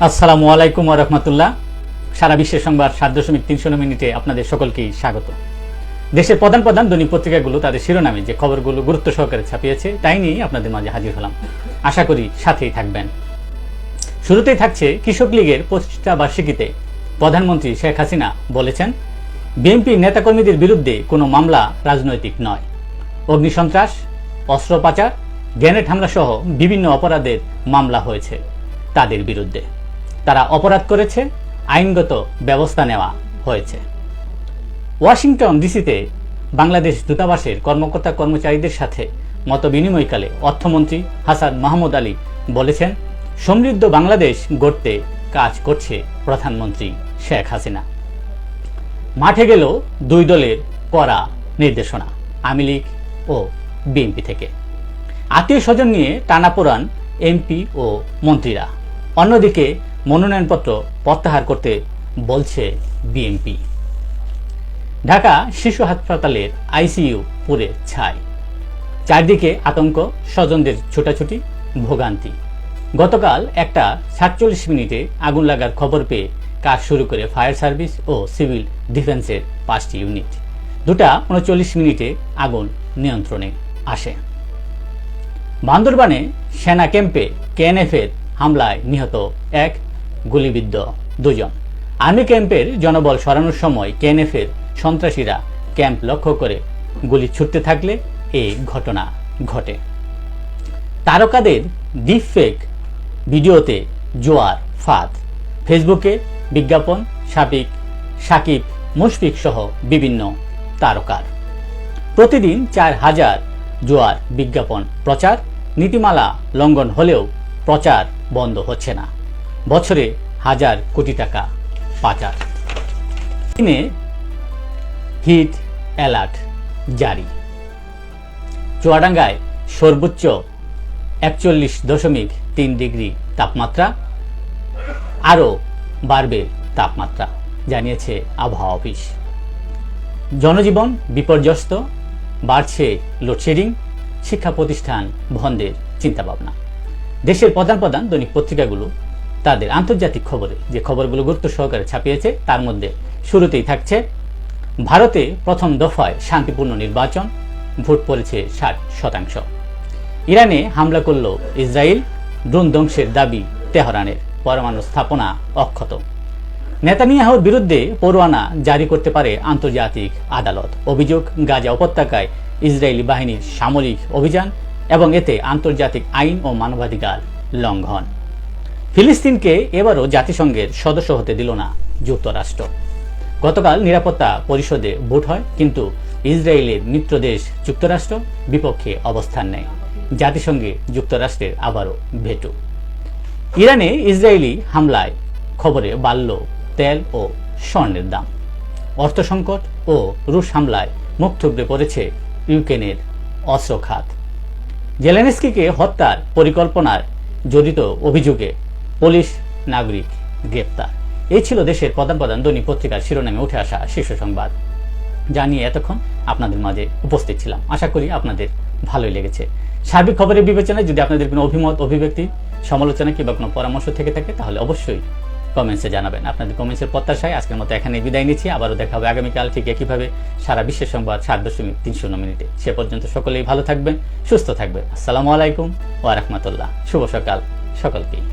আসসালামু আলাইকুম ওয়া রাহমাতুল্লাহ। সারা বিশ্বের সংবাদ 7.3 মিনিটে আপনাদের সকলকেই স্বাগত। দেশের প্রধান প্রধান দৈনিক পত্রিকাগুলো তাদের শিরোনামে যে খবরগুলো গুরুত্ব সহকারে ছাপিয়েছে তাই নিয়ে আপনাদের মাঝে হাজির হলাম। আশা করি সাথেই থাকবেন। শুরুতেই থাকছে কৃষক লীগের প্রতিষ্ঠা বার্ষিকীতে প্রধানমন্ত্রী শেখ হাসিনা বলেছেন, বিএনপি নেতাকর্মীদের বিরুদ্ধে কোনো মামলা রাজনৈতিক নয়। অগ্নিসন্ত্রাস, অস্ত্র পাচার, গ্রেনেড হামলা সহ বিভিন্ন অপরাধের মামলা হয়েছে তাদের বিরুদ্ধে। তারা অপরাধ করেছে, আইনগত ব্যবস্থা নেওয়া হয়েছে। ওয়াশিংটন ডিসিতে বাংলাদেশ দূতাবাসের কর্মকর্তা কর্মচারীদের সাথে মত বিনিময়কালে অর্থমন্ত্রী হাসান মাহমুদ আলী বলেছেন, সমৃদ্ধ বাংলাদেশ গড়তে কাজ করছে প্রধানমন্ত্রী শেখ হাসিনা। মাঠে গেল দুই দলের কড়া নির্দেশনা, আওয়ামী লীগ ও বিএনপি থেকে। আত্মীয় স্বজন নিয়ে টানাপোড়ান এমপি ও মন্ত্রীরা। অন্যদিকে মনোনয়নপত্র প্রত্যাহার করতে বলছে বিএনপি। ঢাকা শিশু হাসপাতালের আইসিইউ পুড়ে ছাই। চারদিকে আতঙ্ক, স্বজনদের ছোটাছুটি, ভোগান্তি। গতকাল 1:47 মিনিটে আগুন লাগার খবর পেয়ে কাজ শুরু করে ফায়ার সার্ভিস ও সিভিল ডিফেন্সের 5টি ইউনিট। 2:39 মিনিটে আগুন নিয়ন্ত্রণে আসে। বান্দরবানে সেনা ক্যাম্পে কেএনএফের হামলায় নিহত 1, গুলিবিদ্ধ 2 জন। আর্মি ক্যাম্পের জনবল সরানোর সময় কেএনএফের সন্ত্রাসীরা ক্যাম্প লক্ষ্য করে গুলি ছুটতে থাকলে এই ঘটনা ঘটে। তারকাদের ডিপফেক ভিডিওতে জোয়ার ফাঁদ। ফেসবুকে বিজ্ঞাপন সাকিব, মুশফিক সহ বিভিন্ন তারকার। প্রতিদিন 4000 জোয়ার বিজ্ঞাপন প্রচার। নীতিমালা লঙ্ঘন হলেও প্রচার বন্ধ হচ্ছে না। বছরে 1000 কোটি টাকা পাচার। চীনে হিট অ্যালার্ট জারি। চুয়াডাঙ্গায় সর্বোচ্চ 41.3 ডিগ্রি তাপমাত্রা। আরও বাড়বে তাপমাত্রা, জানিয়েছে আবহাওয়া অফিস। জনজীবন বিপর্যস্ত, বাড়ছে লোডশেডিং, শিক্ষা প্রতিষ্ঠান বন্ধের চিন্তাভাবনা। দেশের প্রধান প্রধান দৈনিক পত্রিকাগুলো তাদের আন্তর্জাতিক খবরে যে খবরগুলো গুরুত্ব সহকারে ছাপিয়েছে তার মধ্যে শুরুতেই থাকছে, ভারতে প্রথম দফায় শান্তিপূর্ণ নির্বাচন, ভোট পড়েছে 60%। ইরানে হামলা করল ইসরায়েল, ড্রোন ধ্বংসের দাবি তেহরানের, পরমাণু স্থাপনা অক্ষত। নেতানিয়াহুর বিরুদ্ধে পরোয়ানা জারি করতে পারে আন্তর্জাতিক আদালত। অভিযোগ, গাজা উপত্যকায় ইসরায়েলি বাহিনীর সামরিক অভিযান এবং এতে আন্তর্জাতিক আইন ও মানবাধিকার লঙ্ঘন। ফিলিস্তিনকে এবারও জাতিসংঘের সদস্য হতে দিল না যুক্তরাষ্ট্র। গতকাল নিরাপত্তা পরিষদে ভোট হয়, কিন্তু ইসরায়েলের মিত্রদেশ যুক্তরাষ্ট্র বিপক্ষে অবস্থান নেয়। জাতিসংঘে যুক্তরাষ্ট্রের আবারও ভেটো। ইরানে ইসরায়েলি হামলায় খবরে বাড়ল তেল ও স্বর্ণের দাম। অর্থ সংকট ও রুশ হামলায় মুখ থুবড়ে পড়েছে ইউক্রেনের অস্ত্র খাত। জেলেনস্কিকে হত্যার পরিকল্পনার জড়িত অভিযোগে পুলিশ নাগরিক গ্রেপ্তার। এই ছিল দেশের প্রধান প্রধান দৈনিক পত্রিকার শিরোনামে উঠে আসা শীর্ষ সংবাদ, যা নিয়ে এতক্ষণ আপনাদের মাঝে উপস্থিত ছিলাম। আশা করি আপনাদের ভালোই লেগেছে। সার্বিক খবরের বিবেচনায় যদি আপনাদের কোনো অভিমত, অভিব্যক্তি, সমালোচনা কিংবা কোনো পরামর্শ থেকে থাকে তাহলে অবশ্যই কমেন্টসে জানাবেন। আপনাদের কমেন্টসের প্রত্যাশায় আজকের মতো এখানে বিদায় নিচ্ছি। আবারও দেখা হবে আগামীকাল ঠিক একইভাবে সারা বিশ্বের সংবাদ 7.3 মিনিটে। সে পর্যন্ত সকলেই ভালো থাকবেন, সুস্থ থাকবেন। আসসালামু আলাইকুম ওয়া রাহমাতুল্লাহ। শুভ সকাল সকলকেই।